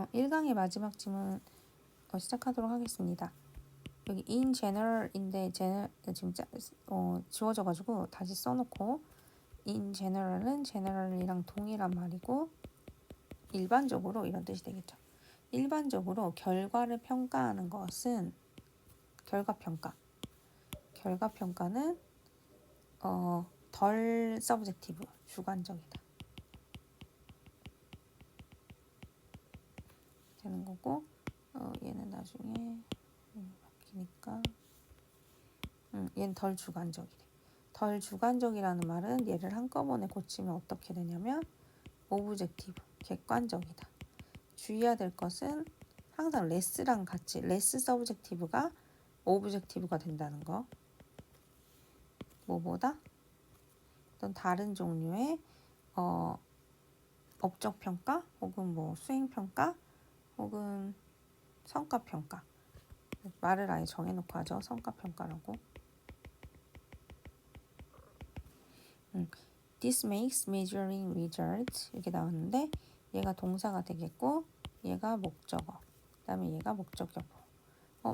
1강의 마지막 지문 시작하도록 하겠습니다. 여기 in general인데 지금 지워져가지고 다시 써놓고 in general은 general이랑 동일한 말이고 일반적으로 이런 뜻이 되겠죠. 일반적으로 결과를 평가하는 것은 결과평가는 덜 서브젝티브, 주관적이다. 되는 거고 얘는 나중에 바뀌니까 얘는 덜 주관적이래. 덜 주관적이라는 말은 얘를 한꺼번에 고치면 어떻게 되냐면 오브젝티브, 객관적이다. 주의해야 될 것은 항상 레스랑 같이 레스 서브젝티브가 오브젝티브가 된다는 거. 뭐보다? 어떤 다른 종류의 업적 평가 혹은 뭐 수행 평가 혹은 성과 평가. 말을 아예 정해놓고 하죠. 성과 평가라고. This makes measuring results 이렇게 나왔는데 얘가 동사가 되겠고 얘가 목적어. 그다음에 얘가 목적격보.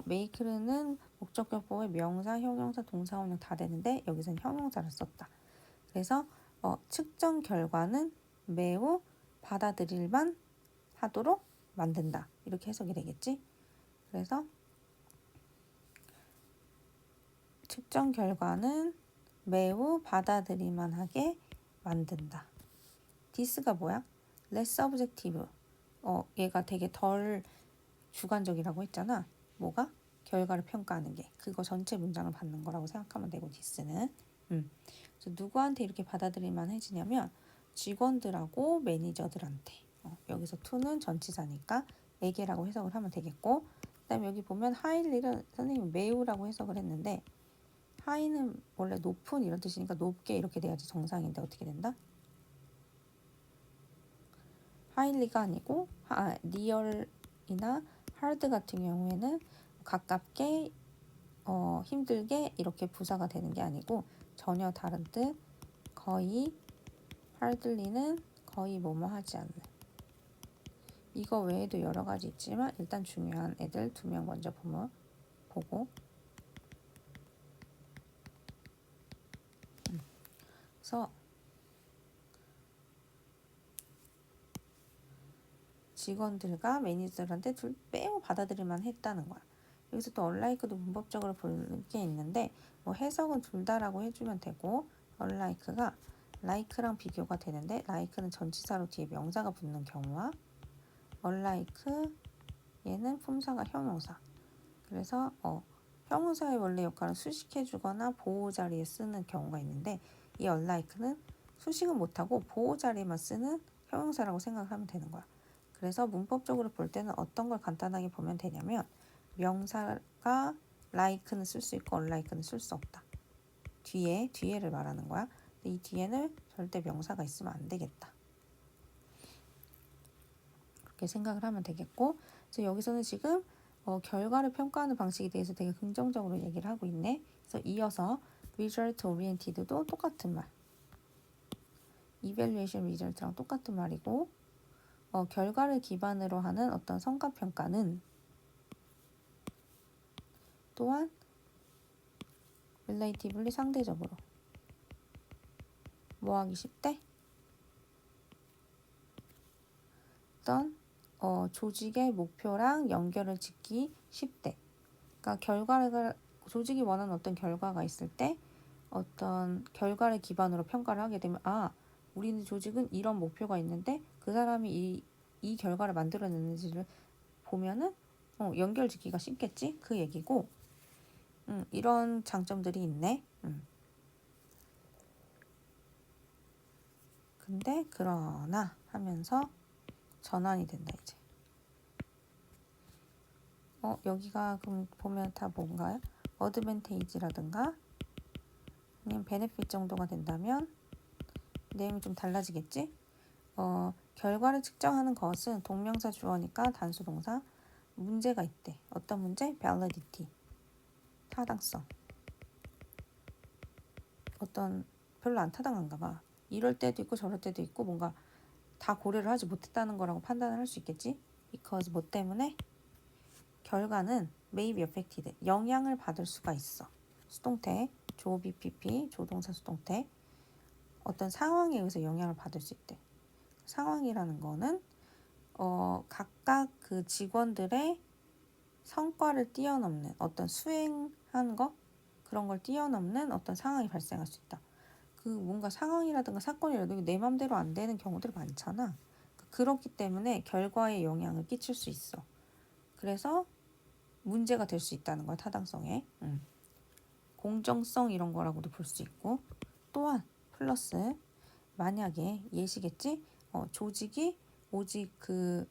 make는 목적격보의 명사, 형용사, 동사, 원형 다 되는데 여기서는 형용사를 썼다. 그래서 측정 결과는 매우 받아들일만 하도록 만든다. 이렇게 해석이 되겠지. 그래서 측정 결과는 매우 받아들일만하게 만든다. this가 뭐야? less objective. 얘가 되게 덜 주관적이라고 했잖아. 뭐가? 결과를 평가하는 게. 그거 전체 문장을 받는 거라고 생각하면 되고 this는. 그래서 누구한테 이렇게 받아들일만 해지냐면 직원들하고 매니저들한테. 여기서 to는 전치사니까 에게라고 해석을 하면 되겠고 그 다음에 여기 보면 highly는 선생님이 매우라고 해석을 했는데 high는 원래 높은 이런 뜻이니까 높게 이렇게 돼야지 정상인데 어떻게 된다? highly가 아니고 near이나 hard 같은 경우에는 가깝게 힘들게 이렇게 부사가 되는 게 아니고 전혀 다른 뜻. 거의 hardly는 거의 뭐뭐 하지 않는. 이거 외에도 여러 가지 있지만 일단 중요한 애들 2명 먼저 보고 그래서 직원들과 매니저들한테 매우 받아들일만 했다는 거야. 여기서 또 unlike도 문법적으로 볼 게 있는데 뭐 해석은 둘 다라고 해주면 되고 unlike가 like랑 비교가 되는데 like는 전치사로 뒤에 명사가 붙는 경우와 unlike 얘는 품사가 형용사. 그래서 형용사의 원래 역할은 수식해주거나 보호 자리에 쓰는 경우가 있는데 이 unlike는 수식은 못하고 보호 자리에만 쓰는 형용사라고 생각하면 되는 거야. 그래서 문법적으로 볼 때는 어떤 걸 간단하게 보면 되냐면 명사가 like는 쓸 수 있고 unlike는 쓸 수 없다. 뒤에를 말하는 거야. 근데 이 뒤에는 절대 명사가 있으면 안 되겠다. 그렇게 생각을 하면 되겠고 그래서 여기서는 지금 결과를 평가하는 방식에 대해서 되게 긍정적으로 얘기를 하고 있네. 그래서 이어서 result oriented도 똑같은 말. evaluation result랑 똑같은 말이고 결과를 기반으로 하는 어떤 성과평가는 또한 relatively 상대적으로 뭐 하기 쉽대? 어떤 조직의 목표랑 연결을 짓기 쉽대. 그러니까 조직이 원하는 어떤 결과가 있을 때 어떤 결과를 기반으로 평가를 하게 되면 우리는 조직은 이런 목표가 있는데 그 사람이 이 결과를 만들어내는지를 보면은 연결짓기가 쉽겠지? 그 얘기고 이런 장점들이 있네. 근데 그러나 하면서 전환이 된다 이제. 여기가 그럼 보면 다 뭔가요? 어드밴테이지라든가 아니면 베네핏 정도가 된다면 내용이 좀 달라지겠지? 결과를 측정하는 것은 동명사 주어니까 단수 동사 문제가 있대. 어떤 문제? validity 타당성. 어떤 별로 안 타당한가 봐. 이럴 때도 있고 저럴 때도 있고 뭔가 다 고려를 하지 못했다는 거라고 판단을 할 수 있겠지? because 뭐 때문에? 결과는 may be affected. 영향을 받을 수가 있어. 수동태, 조 BPP, 조동사 수동태. 어떤 상황에 의해서 영향을 받을 수 있대. 상황이라는 거는 각각 그 직원들의 성과를 뛰어넘는 어떤 수행한 거 그런 걸 뛰어넘는 어떤 상황이 발생할 수 있다. 그 뭔가 상황이라든가 사건이라도 내 맘대로 안 되는 경우들이 많잖아. 그렇기 때문에 결과에 영향을 끼칠 수 있어. 그래서 문제가 될 수 있다는 거야, 타당성에. 공정성 이런 거라고도 볼 수 있고. 또한 플러스 만약에 예시겠지? 조직이 오직 그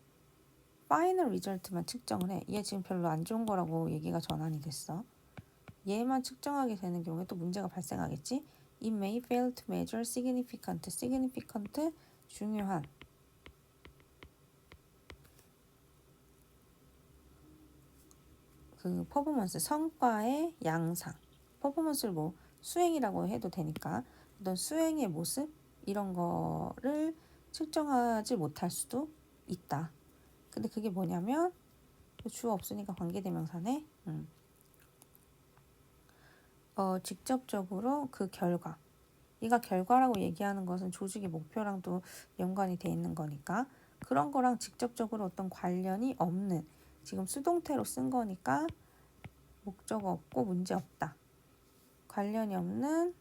파이널 리절트만 측정을 해. 얘 지금 별로 안 좋은 거라고 얘기가 전환이 됐어. 얘만 측정하게 되는 경우에 또 문제가 발생하겠지. It may fail to measure significant. significant 중요한 그 퍼포먼스 성과의 양상. 퍼포먼스를 뭐 수행이라고 해도 되니까 어떤 수행의 모습 이런 거를 측정하지 못할 수도 있다. 근데 그게 뭐냐면 주어 없으니까 관계대명사네. 직접적으로 그 결과. 얘가 결과라고 얘기하는 것은 조직의 목표랑도 연관이 돼 있는 거니까 그런 거랑 직접적으로 어떤 관련이 없는 지금 수동태로 쓴 거니까 목적 없고 문제 없다. 관련이 없는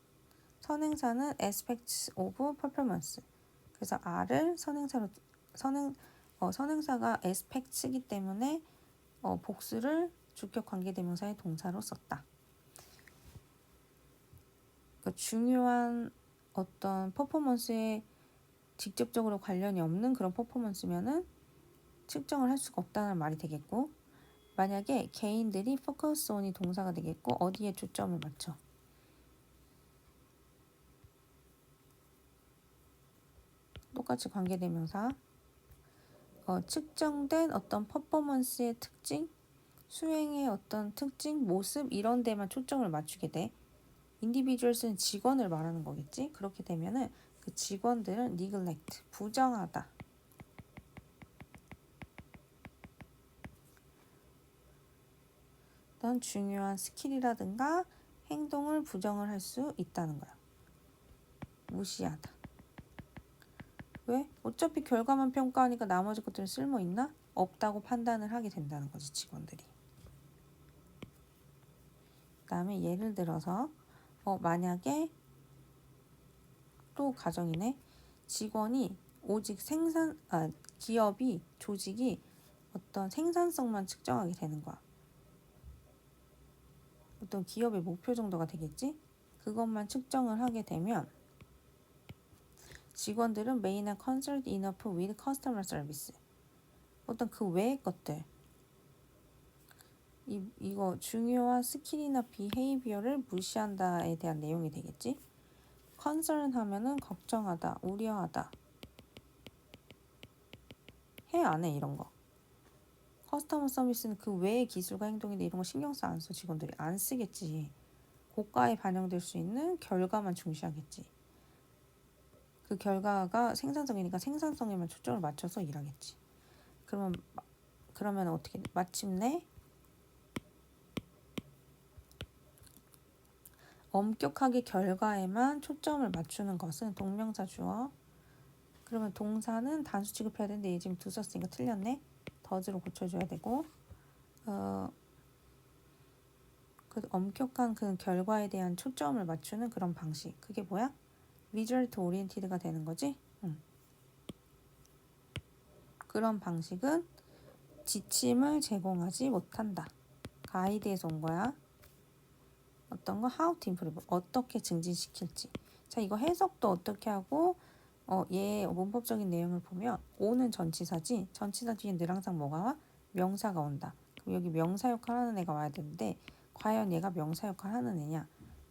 선행사는 aspects of performance. 그래서 R을 선행사로 선행사가 aspects이기 때문에 복수를 주격 관계대명사의 동사로 썼다. 그러니까 중요한 어떤 퍼포먼스에 직접적으로 관련이 없는 그런 퍼포먼스면은 측정을 할 수가 없다는 말이 되겠고, 만약에 개인들이 focus on이 동사가 되겠고 어디에 초점을 맞춰? 똑같이 관계대명사. 측정된 어떤 퍼포먼스의 특징, 수행의 어떤 특징, 모습 이런 데만 초점을 맞추게 돼. individuals는 직원을 말하는 거겠지. 그렇게 되면은 그 직원들은 neglect, 부정하다. 어떤 중요한 스킬이라든가 행동을 부정을 할 수 있다는 거야. 무시하다. 왜? 어차피 결과만 평가하니까 나머지 것들은 쓸모 있나? 없다고 판단을 하게 된다는 거지, 직원들이. 그 다음에 예를 들어서 만약에 또 가정이네. 직원이 오직 기업이 조직이 어떤 생산성만 측정하게 되는 거야. 어떤 기업의 목표 정도가 되겠지? 그것만 측정을 하게 되면 직원들은 may not consult enough with customer service. 어떤 그 외의 것들 이거 중요한 스킬이나 비헤이비어를 무시한다에 대한 내용이 되겠지? concern 하면은 걱정하다, 우려하다. 해 안 해 이런 거. 커스터머 서비스는 그 외의 기술과 행동인데 이런 거 신경 안 써. 직원들이 안 쓰겠지. 고가에 반영될 수 있는 결과만 중시하겠지. 그 결과가 생산성이니까 생산성에만 초점을 맞춰서 일하겠지. 그러면 어떻게 마침내 엄격하게 결과에만 초점을 맞추는 것은 동명사 주어. 그러면 동사는 단수 취급해야 되는데 얘 지금 두 썼으니까 틀렸네. 더즈로 고쳐줘야 되고 그 엄격한 그 결과에 대한 초점을 맞추는 그런 방식. 그게 뭐야? result oriented가 되는 거지. 그런 방식은 지침을 제공하지 못한다. 가이드에서 온 거야. 어떤 거 how to improve 어떻게 증진시킬지. 자, 이거 해석도 어떻게 하고 얘 문법적인 내용을 보면 오는 전치사지. 전치사 뒤에 늘 항상 뭐가 와? 명사가 온다. 그럼 여기 명사 역할 하는 애가 와야 되는데 과연 얘가 명사 역할 하는 애냐?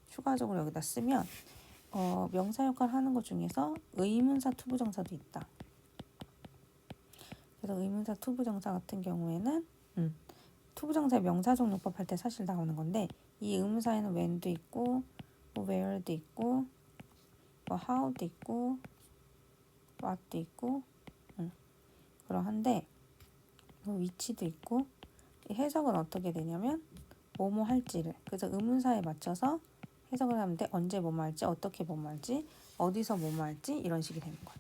추가적으로 여기다 쓰면 명사 역할 하는 것 중에서 의문사 투부정사도 있다. 그래서 의문사 투부정사 같은 경우에는 투부정사의 명사적 용법 할 때 사실 나오는 건데 이 의문사에는 when도 있고 뭐 where도 있고 뭐 how도 있고 what도 있고 그러한데 뭐 위치도 있고 이 해석은 어떻게 되냐면 뭐뭐 할지를 그래서 의문사에 맞춰서 해석을 하면 돼. 언제 뭐뭐 할지, 어떻게 뭐뭐 할지, 어디서 뭐뭐 할지 이런 식이 되는 거야.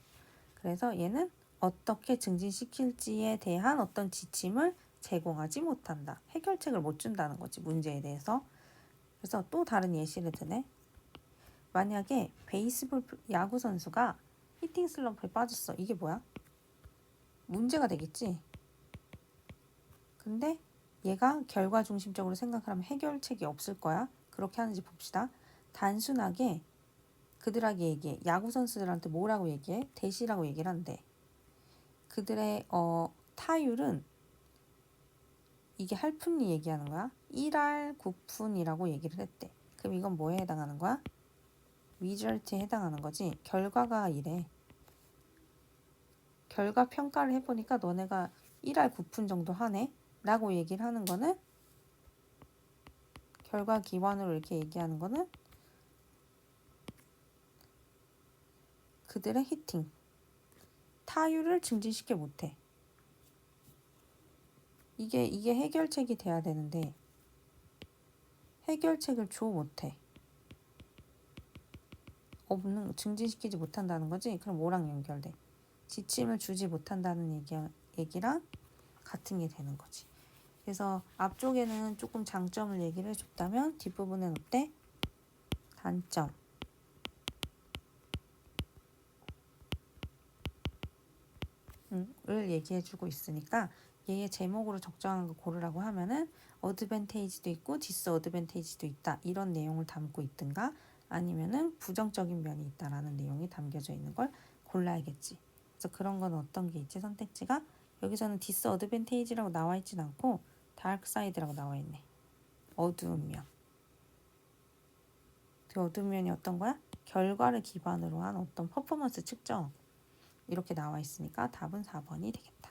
그래서 얘는 어떻게 증진시킬지에 대한 어떤 지침을 제공하지 못한다. 해결책을 못 준다는 거지, 문제에 대해서. 그래서 또 다른 예시를 드네. 만약에 베이스볼 야구 선수가 히팅 슬럼프에 빠졌어. 이게 뭐야? 문제가 되겠지. 근데 얘가 결과 중심적으로 생각을 하면 해결책이 없을 거야. 그렇게 하는지 봅시다. 단순하게 그들에게 얘기해. 야구 선수들한테 뭐라고 얘기해? 대시라고 얘기를 한대. 그들의 타율은 이게 할푼이 얘기하는 거야. 1할 9푼이라고 얘기를 했대. 그럼 이건 뭐에 해당하는 거야? 리절트에 해당하는 거지. 결과가 이래. 결과 평가를 해보니까 너네가 1할 9푼 정도 하네? 라고 얘기를 하는 거는 결과 기반으로 이렇게 얘기하는 거는 그들의 히팅, 타율을 증진시켜 못해. 이게 해결책이 돼야 되는데 해결책을 줘 못해. 증진시키지 못한다는 거지. 그럼 뭐랑 연결돼? 지침을 주지 못한다는 얘기랑 같은 게 되는 거지. 그래서 앞쪽에는 조금 장점을 얘기를 해줬다면 뒷부분은 어때? 단점을 얘기해주고 있으니까 얘의 제목으로 적정한 거 고르라고 하면은 어드밴테이지도 있고 디스어드밴테이지도 있다 이런 내용을 담고 있든가 아니면은 부정적인 면이 있다라는 내용이 담겨져 있는 걸 골라야겠지. 그래서 그런 건 어떤 게 있지? 선택지가 여기서는 디스어드밴테이지라고 나와 있진 않고 다크 사이드라고 나와 있네. 어두운 면. 그 어두운 면이 어떤 거야? 결과를 기반으로 한 어떤 퍼포먼스 측정 이렇게 나와 있으니까 답은 4번이 되겠다.